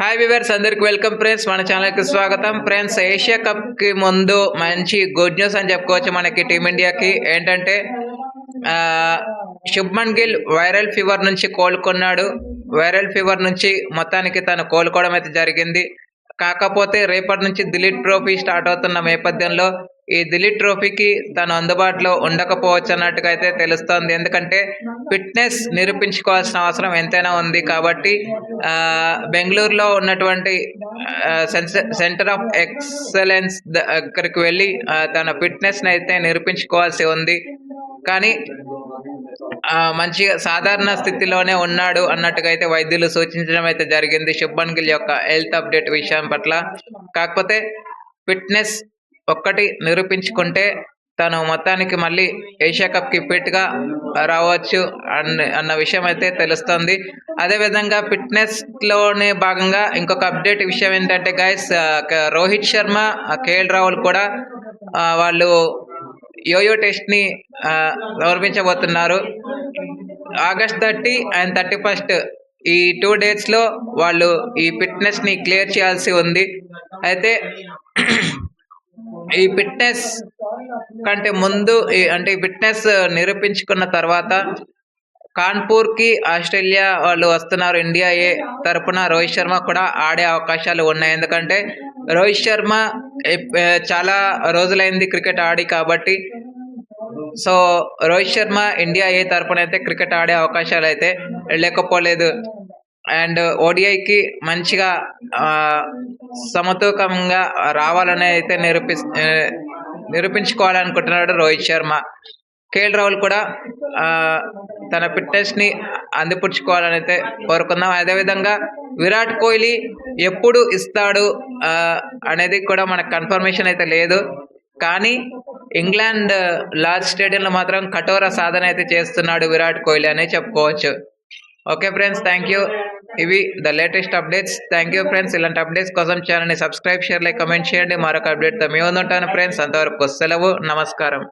Hi viewers, అందరికి welcome friends. మన channel కి స్వాగతం ఫ్రెండ్స్. ఏషియా కప్ కి ముందు మంచి గుడ్ న్యూస్ అని చెప్పుకోవచ్చు మనకి టీమిండియాకి. ఏంటంటే ఆ శుభ్మన్ గిల్ వైరల్ ఫీవర్ నుంచి కోలుకున్నాడు. వైరల్ ఫీవర్ నుంచి మొత్తానికి తను కోలుకోవడం అయితే జరిగింది. కాకపోతే రేపటి నుంచి దిలీప్ ట్రోఫీ స్టార్ట్ అవుతున్న నేపథ్యంలో ఈ దిలీప్ ట్రోఫీకి తను అందుబాటులో ఉండకపోవచ్చు అన్నట్టుగా అయితే తెలుస్తోంది. ఎందుకంటే ఫిట్నెస్ నిరూపించుకోవాల్సిన అవసరం ఎంతైనా ఉంది. కాబట్టి బెంగళూరులో ఉన్నటువంటి సెంటర్ ఆఫ్ ఎక్సలెన్స్ దగ్గరికి వెళ్ళి తన ఫిట్నెస్ అయితే నిరూపించుకోవాల్సి ఉంది. కానీ మంచిగా సాధారణ స్థితిలోనే ఉన్నాడు అన్నట్టుగా అయితే వైద్యులు సూచించడం అయితే జరిగింది శుభ్మన్ గిల్ యొక్క హెల్త్ అప్డేట్ విషయం పట్ల. కాకపోతే ఫిట్నెస్ ఒక్కటి నిరూపించుకుంటే తను మొత్తానికి మళ్ళీ ఏషియా కప్ కి ఫిట్ గా రావచ్చు అన్న విషయం అయితే తెలుస్తుంది. అదేవిధంగా ఫిట్నెస్ లోనే భాగంగా ఇంకొక అప్డేట్ విషయం ఏంటంటే గైస్, రోహిత్ శర్మ, కేఎల్ రాహుల్ కూడా వాళ్ళు యోయో టెస్ట్ ని నిర్వహించబోతున్నారు. ఆగస్ట్ 30 అండ్ 31 ఈ 2 డేట్స్ లో వాళ్ళు ఈ ఫిట్నెస్ ని క్లియర్ చేయాల్సి ఉంది. అయితే ఈ ఫిట్నెస్ కంటే ముందు అంటే ఈ ఫిట్నెస్ నిరూపించుకున్న తర్వాత కాన్పూర్ కి ఆస్ట్రేలియా వాళ్ళు వస్తున్నారు. ఇండియా ఏ తరపున రోహిత్ శర్మ కూడా ఆడే అవకాశాలు ఉన్నాయి. ఎందుకంటే రోహిత్ శర్మ చాలా రోజులైంది క్రికెట్ ఆడి. కాబట్టి సో రోహిత్ శర్మ ఇండియా ఏ తరపున అయితే క్రికెట్ ఆడే అవకాశాలు అయితే లేకపోలేదు. అండ్ ఓడిఐకి మంచిగా సమతూకంగా రావాలని అయితే నిరూపించుకోవాలనుకుంటున్నాడు రోహిత్ శర్మ. కేఎల్ రాహుల్ కూడా తన ఫిట్నెస్ ని అందిపుచ్చుకోవాలని అయితే కోరుకుందాం. అదేవిధంగా విరాట్ కోహ్లీ ఎప్పుడు ఇస్తాడు అనేది కూడా మనకు కన్ఫర్మేషన్ అయితే లేదు. కానీ ఇంగ్లాండ్ లార్జ్ స్టేడియంలో మాత్రం కఠోర సాధన అయితే చేస్తున్నాడు విరాట్ కోహ్లీ అని చెప్పుకోవచ్చు. Okay friends, thank you. ఇవి the latest updates. Thank you friends. ఇలాంటి అప్డేట్స్ కోసం ఛానల్ని సబ్స్క్రైబ్, షేర్, లైక్, కమెంట్ చేయండి. మరొక అప్డేట్తో మీ ముందు ఉంటాను ఫ్రెండ్స్. అంతవరకు సెలవు, నమస్కారం.